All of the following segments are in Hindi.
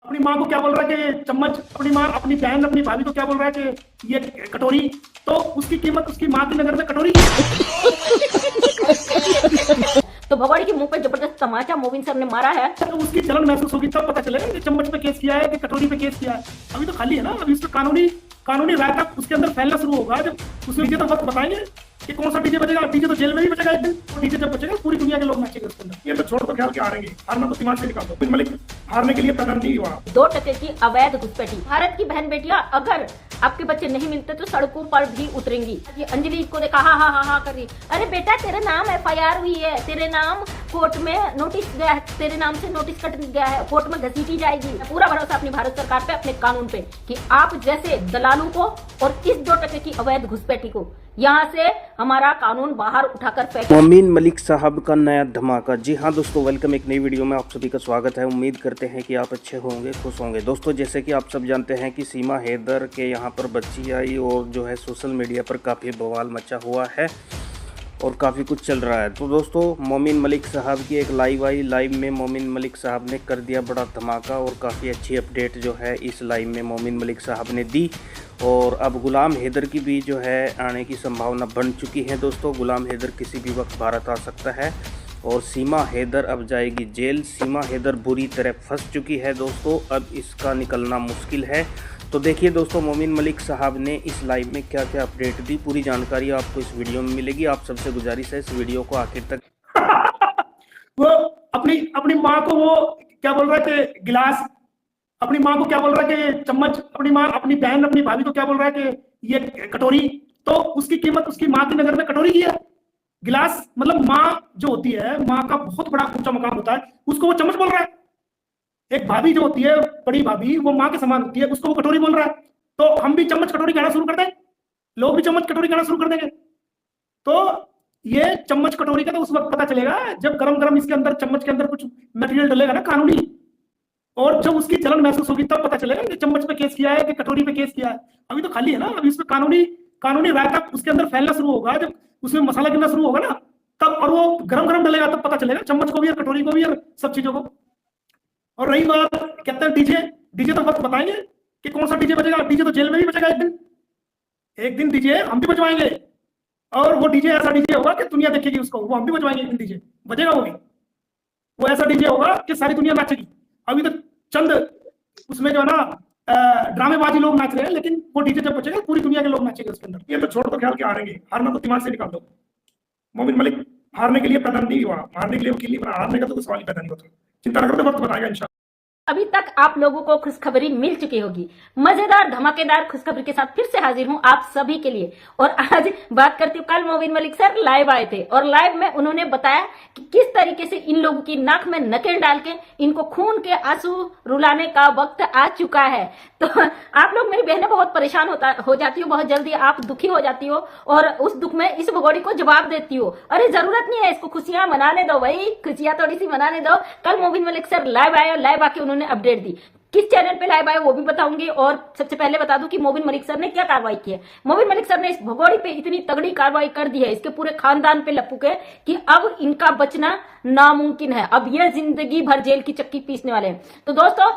अपनी माँ को क्या बोल रहा है कि चम्मच, अपनी माँ अपनी बहन अपनी भाभी को क्या बोल रहा है कि ये कटोरी, तो उसकी कीमत उसकी माँ की नजर में कटोरी की है। तो भगोड़े के मुंह पे जबरदस्त तमाचा मोबिन सर ने मारा है। तो उसकी जलन महसूस होगी तब पता चलेगा कि चम्मच पे केस किया है कि कटोरी पे केस किया है। अभी तो खाली है ना, अभी उसका कानूनी कानूनी राय तक उसके अंदर फैलना शुरू होगा जब उसमें डीजे तो वक्त बताएंगे कि कौन सा डीजे बजेगा। डीजे तो जेल में ही बजेगा एक दिन, तो डीजे जब बजेगा पूरी दुनिया के लोग नाचेंगे उसके अंदर। ये तो छोड़ तो ख्याल के हारेंगे, हारना तो दिमाग से निकाल दो। बिन मलिक हारने के लिए पैदा नहीं हुआ। 2% की अवैध घुसपैठी। भारत की बहन बेटियां, अगर आपके बच्चे नहीं मिलते तो सड़कों पर भी उतरेंगी। ये अंजलि को देखा हा हा हा हा कर रही, अरे बेटा तेरे नाम FIR हुई है, तेरे नाम कोर्ट में नोटिस गया है, तेरे नाम से नोटिस कट गया है, कोर्ट में घसीटी जाएगी। पूरा भरोसा अपनी भारत सरकार पे, अपने कानून पे कि आप जैसे दलालों को और इस 2% की अवैध घुसपैठी को यहाँ से हमारा कानून बाहर उठाकर फेंक। मोमीन मलिक साहब का नया धमाका। जी हाँ दोस्तों, वेलकम एक नई वीडियो में आप सभी का स्वागत है। उम्मीद करते हैं कि आप अच्छे होंगे, खुश होंगे। दोस्तों जैसे कि आप सब जानते हैं कि सीमा हैदर के यहाँ पर बच्ची आई और जो है सोशल मीडिया पर काफ़ी बवाल मचा हुआ है और काफ़ी कुछ चल रहा है। तो दोस्तों मोमीन मलिक साहब की एक लाइव आई, लाइव में मोमीन मलिक साहब ने कर दिया बड़ा धमाका और काफ़ी अच्छी अपडेट जो है इस लाइव में मोमीन मलिक साहब ने दी। और अब गुलाम हैदर की भी जो है आने की संभावना बन चुकी है। दोस्तों गुलाम हैदर किसी भी वक्त भारत आ सकता है और सीमा हैदर अब जाएगी जेल। सीमा हैदर बुरी तरह फंस चुकी है दोस्तों, अब इसका निकलना मुश्किल है। तो देखिए दोस्तों मोमीन मलिक साहब ने इस लाइव में क्या क्या अपडेट दी, पूरी जानकारी आपको इस वीडियो में मिलेगी। आप सबसे गुजारिश है इस वीडियो को आखिर तक वो अपनी अपनी माँ को वो क्या बोल रहा है कि गिलास, अपनी माँ को क्या बोल रहा है कि चम्मच, अपनी माँ अपनी बहन अपनी भाभी को क्या बोल रहा है कि ये कटोरी, तो उसकी कीमत उसकी माँ की नजर में कटोरी की है। गिलास मतलब माँ जो होती है, माँ का बहुत बड़ा ऊंचा मकाम होता है, उसको वो चम्मच बोल रहा है। एक भाभी जो होती है, बड़ी भाभी, वो माँ के समान होती है, उसको वो कटोरी बोल रहा है। तो हम भी चम्मच कटोरी कहना शुरू कर दें, लोग भी चम्मच कटोरी कहना शुरू कर देंगे। तो ये चम्मच कटोरी का तो उस वक्त पता चलेगा जब गरम गरम इसके अंदर चम्मच के अंदर कुछ मटेरियल डलेगा ना कानूनी, और जब उसकी जलन महसूस होगी तब पता चलेगा कि चम्मच पे केस किया है कि कटोरी पे केस किया है। अभी तो खाली है ना, अभी उसमें कानूनी कानूनी राय तक उसके अंदर फैलना शुरू होगा जब उसमें मसाला गिरना शुरू होगा ना तब, और वो गरम गरम डलेगा तब पता चलेगा चम्मच को भी और कटोरी को भी और सब चीजों को। और रही बात कहते हैं डीजे, डीजे तो वक्त बताएंगे कि कौन सा डीजे बजेगा। डीजे तो जेल में ही बजेगा एक दिन, एक दिन डीजे हम भी बजवाएंगे। और वो डीजे ऐसा डीजे होगा कि दुनिया देखेगी उसको, वो हम भी बजवाएंगे एक दिन, डीजे बजेगा वो भी। वो ऐसा डीजे होगा कि सारी दुनिया नाचेगी। अभी तो चंद उसमें जो है ना ड्रामेबाजी लोग नाच रहे हैं, लेकिन वो डीजे जब बचेगा पूरी दुनिया के लोग नाचेंगे उसके अंदर। ये तो छोड़ तो ख्याल के हारेंगे, हारना तो दिमाग से निकाल दो। मोमिन मलिक हारने के लिए पैदा नहीं हुआ, हारने के लिए वकील नहीं बना, हारने का तो सवाल ही पैदा नहीं होता। चिंता न करो, तो वक्त बताएगा इंशाल्लाह। अभी तक आप लोगों को खुशखबरी मिल चुकी होगी। मजेदार धमाकेदार खुशखबरी के साथ फिर से हाजिर हूं आप सभी के लिए। और आज बात करती हूँ, कल मोमीन मलिक सर लाइव आए थे और लाइव में उन्होंने बताया कि किस तरीके से इन लोगों की नाक में नकेल डाल के इनको खून के आंसू रुलाने का वक्त आ चुका है। तो आप लोग, मेरी बहनें, बहुत परेशान हो जाती हो, बहुत जल्दी आप दुखी हो जाती हो और उस दुख में इस भगोड़ी को जवाब देती हो। अरे जरूरत नहीं है, इसको खुशियां मनाने दो भाई, खुशियां थोड़ी सी मनाने दो। कल मोमीन मलिक सर लाइव आए और लाइव आके उन्होंने अपडेट दी। किस चैनल पे लाइव आए वो भी बताऊंगी। और सबसे पहले बता दूं कि मोमीन मलिक सर ने क्या कार्रवाई की है। मोमीन मलिक सर ने इस भगोड़ी पे इतनी तगड़ी कार्रवाई कर दी है, इसके पूरे खानदान पे लपू के, कि अब इनका बचना नामुमकिन है। अब ये जिंदगी भर जेल की चक्की पीसने वाले हैं। तो दोस्तों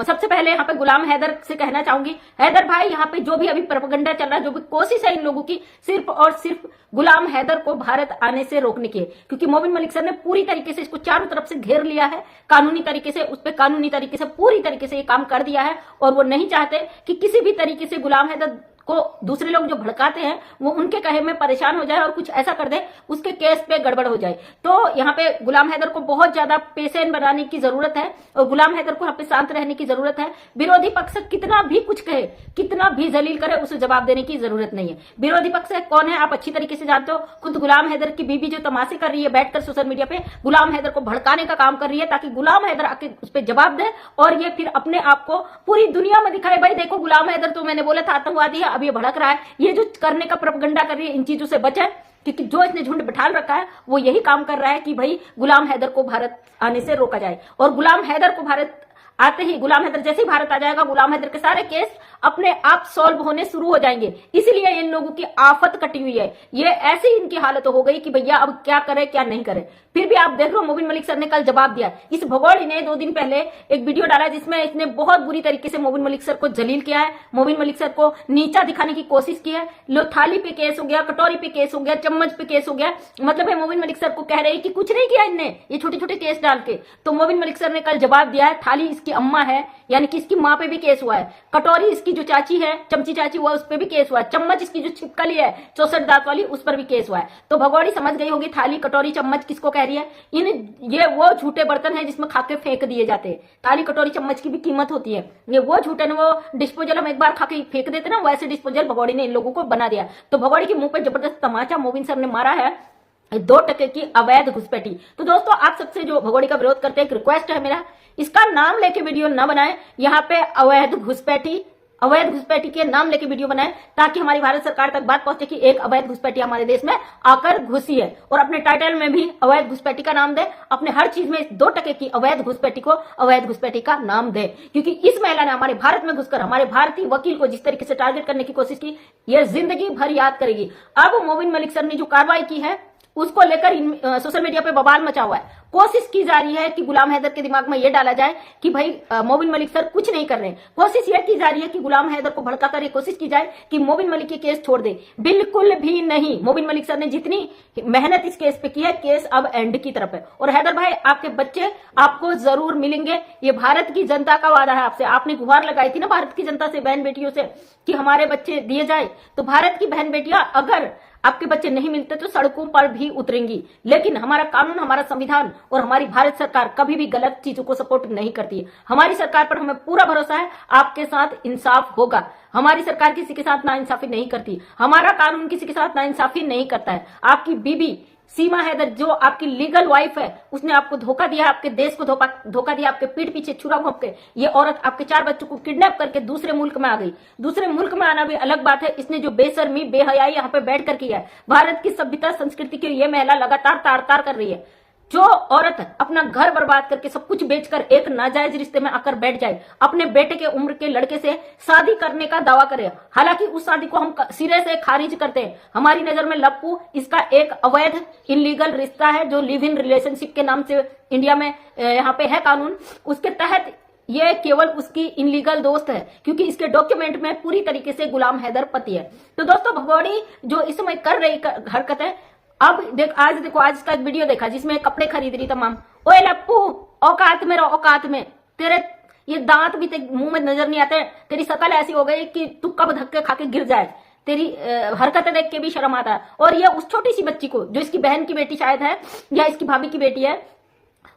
सबसे पहले यहाँ पे गुलाम हैदर से कहना चाहूंगी, हैदर भाई, यहाँ पे जो भी अभी प्रोपेगेंडा चल रहा है, जो भी कोशिश है इन लोगों की, सिर्फ और सिर्फ गुलाम हैदर को भारत आने से रोकने की है। क्योंकि मोमीन मलिक सर ने पूरी तरीके से इसको चारों तरफ से घेर लिया है, कानूनी तरीके से, उस पर कानूनी तरीके से पूरी तरीके से ये काम कर दिया है। और वो नहीं चाहते कि किसी भी तरीके से गुलाम हैदर को दूसरे लोग जो भड़काते हैं वो उनके कहे में परेशान हो जाए और कुछ ऐसा कर दे, उसके केस पे गड़बड़ हो जाए। तो यहाँ पे गुलाम हैदर को बहुत ज्यादा पेशेंट बनाने की जरूरत है और गुलाम हैदर को यहाँ पे शांत रहने की जरूरत है। विरोधी पक्ष कितना भी कुछ कहे, कितना भी जलील करे, उसे जवाब देने की जरूरत नहीं है। विरोधी पक्ष कौन है आप अच्छी तरीके से जानते हो। खुद गुलाम हैदर की बीबी जो तमाशे कर रही है बैठकर सोशल मीडिया पे, गुलाम हैदर को भड़काने का काम कर रही है ताकि गुलाम हैदर आके उस पर जवाब दे और ये फिर अपने आप को पूरी दुनिया में दिखाए, भाई देखो गुलाम हैदर तो मैंने बोला था आतंकवादी है, अब ये भड़क रहा है। ये जो करने का प्रोपेगेंडा कर रही है, इन चीजों से बचे, क्योंकि जो इसने झुंड बिठाल रखा है वो यही काम कर रहा है कि भाई गुलाम हैदर को भारत आने से रोका जाए। और गुलाम हैदर को भारत आते ही गुलाम हैदर जैसे ही भारत आ जाएगा, गुलाम हैदर के सारे केस अपने आप सॉल्व होने शुरू हो जाएंगे। इसलिए इन लोगों की आफत कटी हुई है। ये ऐसी इनकी हालत हो गई कि भैया अब क्या करे क्या नहीं करे। फिर भी आप देख लो मोबिन मलिक सर ने कल जवाब दिया। इस भगोड़ी ने 2 दिन पहले एक वीडियो डाला जिसमें इसने बहुत बुरी तरीके से मोबिन मलिक सर को जलील किया है, मोबिन मलिक सर को नीचा दिखाने की कोशिश की है। लो थाली पे केस हो गया, कटोरी पे केस हो गया, चम्मच पे केस हो गया। मतलब है मोबिन मलिक सर को कह रहे हैं कि कुछ नहीं किया इनने, ये छोटे छोटे केस डाल के। तो मोबिन मलिक सर ने कल जवाब दिया है, थाली इसकी अम्मा है यानी कि इसकी माँ पे भी केस हुआ है, कटोरी इसकी जो चाची है, चमची चाची हुआ, उस पर भी केस हुआ है, चम्मच इसकी जो छिपकली है 64 दांत वाली, उस पर भी केस हुआ है। तो भगोड़ी समझ गई होगी थाली कटोरी चम्मच किसको कह रही है। ये वो झूठे बर्तन है जिसमें खाके फेंक दिए जाते हैं। थाली कटोरी चम्मच की भी कीमत होती है। ये वो झूठे ने वो डिस्पोजल हम एक बार खाके फेंक देते ना, वैसे डिस्पोजल भगोड़ी ने इन लोगों को बना दिया। तो भगोड़ी के मुंह पे जबरदस्त तमाचा मोबिन सर ने मारा है 2 टके की अवैध घुसपैठी। तो दोस्तों आप सबसे जो भगोड़ी का विरोध करते हैं, एक रिक्वेस्ट है मेरा, इसका नाम लेके वीडियो ना बनाए। यहाँ पे अवैध घुसपैठी के नाम लेके वीडियो बनाए ताकि हमारी भारत सरकार तक बात पहुंचे कि एक अवैध घुसपैठी हमारे देश में आकर घुसी है। और अपने टाइटल में भी अवैध घुसपैठी का नाम दे, अपने हर चीज में 2 टके की अवैध घुसपैठी को अवैध घुसपैठी का नाम दे। क्योंकि इस महिला ने हमारे भारत में घुसकर हमारे भारतीय वकील को जिस तरीके से टारगेट करने की कोशिश की, ये जिंदगी भर याद करेगी। अब मोबिन मलिक सर ने जो कार्रवाई की है उसको लेकर सोशल मीडिया पे बवाल मचा हुआ है। कोशिश की जा रही है कि गुलाम हैदर के दिमाग में यह डाला जाए कि भाई मोबिन मलिक सर कुछ नहीं कर रहे। कोशिश यह की जा रही है कि गुलाम हैदर को भड़का कर कोशिश की जाए कि मोबिन मलिक के केस छोड़ दे। बिल्कुल भी नहीं। मोबिन मलिक सर ने जितनी मेहनत इस केस पे की है, केस अब एंड की तरफ है। और हैदर भाई आपके बच्चे आपको जरूर मिलेंगे, ये भारत की जनता का वादा है आपसे। आपने गुहार लगाई थी ना भारत की जनता से, बहन बेटियों से, कि हमारे बच्चे दिए जाए। तो भारत की बहन बेटियां अगर आपके बच्चे नहीं मिलते तो सड़कों पर भी उतरेंगी। लेकिन हमारा कानून, हमारा संविधान और हमारी भारत सरकार कभी भी गलत चीजों को सपोर्ट नहीं करती है। हमारी सरकार पर हमें पूरा भरोसा है, आपके साथ इंसाफ होगा। हमारी सरकार किसी के साथ नाइंसाफी नहीं करती, हमारा कानून किसी के साथ नाइंसाफी नहीं करता है। आपकी बीबी सीमा हैदर जो आपकी लीगल वाइफ है, उसने आपको धोखा दिया, आपके देश को धोखा दिया, आपके पीठ पीछे छुरा घोंप के ये औरत आपके 4 बच्चों को किडनैप करके दूसरे मुल्क में आ गई। दूसरे मुल्क में आना भी अलग बात है, इसने जो बेशर्मी बेहयाई यहाँ पे बैठ कर किया है। भारत की सभ्यता संस्कृति की ये महिला लगातार तार कर रही है। जो औरत अपना घर बर्बाद करके सब कुछ बेचकर एक नाजायज रिश्ते में आकर बैठ जाए, अपने बेटे के उम्र के लड़के से शादी करने का दावा करे, हालांकि उस शादी को हम सिरे से खारिज करते हैं। हमारी नजर में लप्पू इसका एक अवैध इनलीगल रिश्ता है जो लिव इन रिलेशनशिप के नाम से इंडिया में यहाँ पे है कानून, उसके तहत ये केवल उसकी इनलीगल दोस्त है, क्योंकि इसके डॉक्यूमेंट में पूरी तरीके से गुलाम हैदर पति है। तो दोस्तों भगोड़ी जो इस समय कर रही हरकत है, अब आज का एक वीडियो देखा जिसमें कपड़े खरीद रही तमाम। ओए लप्पू, औकात में रहो, औकात में। तेरे ये दांत भी मुंह में नजर नहीं आते, तेरी शकल ऐसी हो गई कि तू कब धक्के खा के गिर जाए। तेरी हरकतें देख के भी शर्म आता है। और ये उस छोटी सी बच्ची को जो इसकी बहन की बेटी शायद है या इसकी भाभी की बेटी है,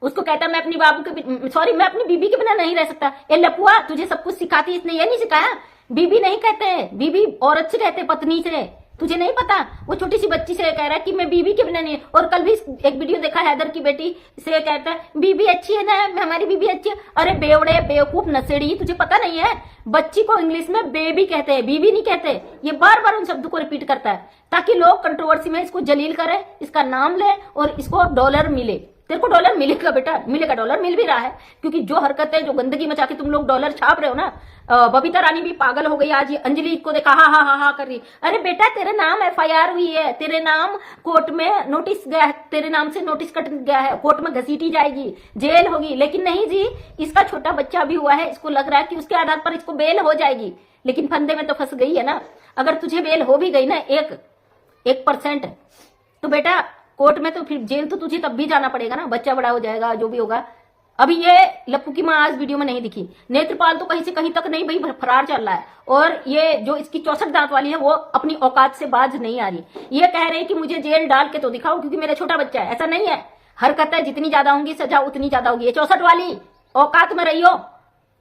उसको कहता है मैं अपनी मैं अपनी बीबी के बिना नहीं रह सकता। ए लपुआ, तुझे सब कुछ सिखाती, इसने ये नहीं सिखाया। बीबी नहीं कहते, बीबी औरत से कहते, पत्नी से। तुझे नहीं पता? वो छोटी सी बच्ची से कह रहा है कि मैं बीबी के बिना नहीं। और कल भी एक वीडियो देखा हैदर की बेटी से कहता है बीबी अच्छी है ना, हमारी बीबी अच्छी है। अरे बेवड़े बेवकूफ नशेड़ी, तुझे पता नहीं है बच्ची को इंग्लिश में बेबी कहते हैं, बीबी नहीं कहते। ये बार बार उन शब्दों को रिपीट करता है ताकि लोग कंट्रोवर्सी में इसको जलील करें, इसका नाम ले और इसको डॉलर मिले। तेरे को डॉलर मिलेगा बेटा, मिलेगा, डॉलर मिल भी रहा है। क्योंकि जो हरकतें, जो गंदगी मचा के तुम लोग डॉलर छाप रहे हो ना, बबीता रानी भी पागल हो गई। आज ये अंजलि को देखा हा कर रही। अरे बेटा तेरे नाम FIR हुई है, तेरे नाम कोर्ट में नोटिस गया है, तेरे नाम से नोटिस कट गया है, कोर्ट में घसीटी जाएगी, जेल होगी। लेकिन नहीं जी, इसका छोटा बच्चा भी हुआ है, इसको लग रहा है कि उसके आधार पर इसको बेल हो जाएगी। लेकिन फंदे में तो फंस गई है ना। अगर तुझे बेल हो भी गई ना 1% तो बेटा कोर्ट में तो फिर जेल तो तुझे तब भी जाना पड़ेगा ना, बच्चा बड़ा हो जाएगा, जो भी होगा। अभी ये लप्पू की माँ आज वीडियो में नहीं दिखी, नेत्रपाल तो कहीं से कहीं तक नहीं भाई फरार चल रहा है। और ये जो इसकी 64 दांत वाली है वो अपनी औकात से बाज नहीं आ रही। ये कह रहे हैं कि मुझे जेल डाल के तो दिखाओ क्योंकि मेरा छोटा बच्चा है। ऐसा नहीं है, हरकतें जितनी ज्यादा होंगी सजा उतनी ज्यादा होगी। ये 64 वाली औकात में रही हो।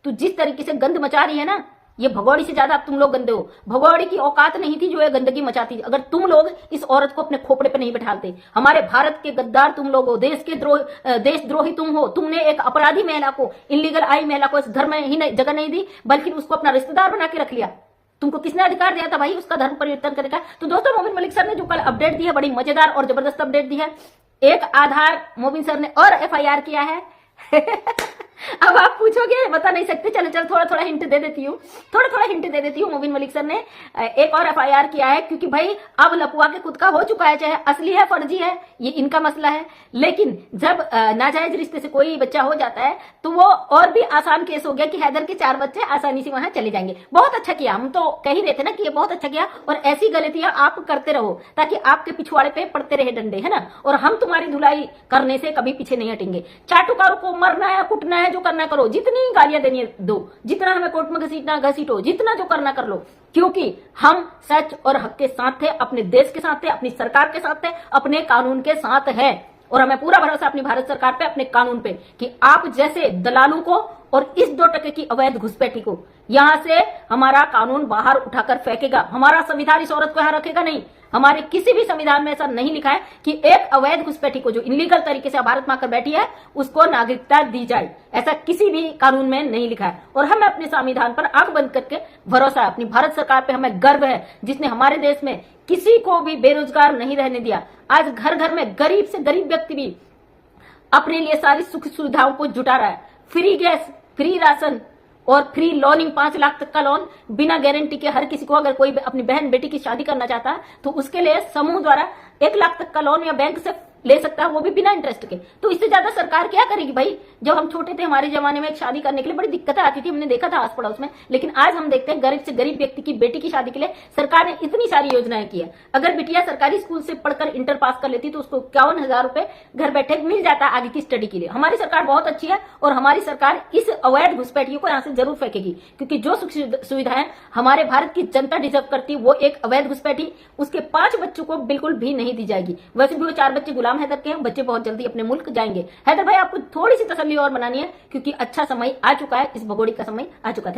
तू जिस तरीके से गंद मचा रही है ना, ये भगोड़ी से ज्यादा तुम लोग गंदे हो। भगोड़ी की औकात नहीं थी जो ये गंदगी मचाती थी। अगर तुम लोग इस औरत को अपने खोपड़े पे नहीं बैठाते। हमारे भारत के गद्दार तुम लोग हो, देशद्रोही तुम हो। तुमने एक अपराधी महिला को, इनलीगल आई महिला को इस धर्म में ही जगह नहीं दी, बल्कि उसको अपना रिश्तेदार बना के रख लिया। तुमको किसने अधिकार दिया था भाई उसका धर्म परिवर्तन करने का? तो दोस्तों मोबिन मलिक सर ने जो कल अपडेट दी है, बड़ी मजेदार और जबरदस्त अपडेट दी है। एक आधार मोबिन सर ने और FIR किया है अब आप पूछोगे बता नहीं सकते, चलो चलो थोड़ा थोड़ा हिंट दे देती हूँ। मोबिन मलिक सर ने एक और एफआईआर किया है, क्योंकि भाई अब लपुआ के खुद का हो चुका है, चाहे असली है फर्जी है ये इनका मसला है, लेकिन जब नाजायज रिश्ते से कोई बच्चा हो जाता है तो वो और भी आसान केस हो गया कि हैदर के 4 बच्चे आसानी से वहां चले जाएंगे। बहुत अच्छा किया, हम तो कह ही रहे थे ना कि ये बहुत अच्छा किया, और ऐसी गलतियां आप करते रहो ताकि आपके पिछवाड़े पे पड़ते रहे डंडे, है ना, और हम तुम्हारी धुलाई करने से कभी पीछे नहीं हटेंगे। चाटुकारों को मरना है, कुटना है, जो करना करो, जितनी गालियां देनी है दो, जितना हमें कोर्ट में घसीटना घसीटो, जितना जो करना कर लो, क्योंकि हम सच और हक के साथ थे, अपने देश के साथ थे, अपनी सरकार के साथ थे, अपने कानून के साथ है, और हमें पूरा भरोसा अपनी भारत सरकार पे, अपने कानून पे, कि आप जैसे दलालों को और इस 2% की अवैध घुसपैठी को यहां से हमारा कानून बाहर उठाकर फेंकेगा। हमारा संविधान इस औरत को यहां रखेगा नहीं। हमारे किसी भी संविधान में ऐसा नहीं लिखा है कि एक अवैध घुसपैठी को जो इलीगल तरीके से भारत में आकर बैठी है उसको नागरिकता दी जाए, ऐसा किसी भी कानून में नहीं लिखा है। और हमें अपने संविधान पर आंख बंद करके भरोसा है, अपनी भारत सरकार पे हमें गर्व है, जिसने हमारे देश में किसी को भी बेरोजगार नहीं रहने दिया। आज घर घर में गरीब से गरीब व्यक्ति भी अपने लिए सारी सुख सुविधाओं को जुटा रहा है। फ्री गैस, फ्री राशन और फ्री लोनिंग, 5 लाख तक का लोन बिना गारंटी के हर किसी को, अगर कोई अपनी बहन बेटी की शादी करना चाहता है तो उसके लिए समूह द्वारा 1 लाख तक का लोन या बैंक से ले सकता है, वो भी बिना इंटरेस्ट के। तो इससे ज्यादा सरकार क्या करेगी भाई? जब हम छोटे थे हमारे जमाने में एक शादी करने के लिए बड़ी दिक्कतें आती थी, हमने देखा था आस पड़ोस में, लेकिन आज हम देखते हैं गरीब से गरीब व्यक्ति की बेटी की शादी के लिए सरकार ने इतनी सारी योजनाएं की है। अगर बिटिया सरकारी स्कूल से पढ़कर इंटर पास कर लेती तो उसको 51,000 रुपए घर बैठे मिल जाता आगे की स्टडी के लिए। हमारी सरकार बहुत अच्छी है, और हमारी सरकार इस अवैध घुसपैठियों को यहाँ से जरूर फेंकेगी, क्योंकि जो सुख सुविधाएं हमारे भारत की जनता डिजर्व करती वो एक अवैध घुसपैठी उसके 5 बच्चों को बिल्कुल भी नहीं दी जाएगी। वैसे भी वो 4 बच्चे गुलाम हैदर के हैं, बच्चे बहुत जल्दी अपने मुल्क जाएंगे। हैदर भाई आपको थोड़ी सी तसल्ली और बनानी है, क्योंकि अच्छा समय आ चुका है, इस भगोड़ी का समय आ चुका है।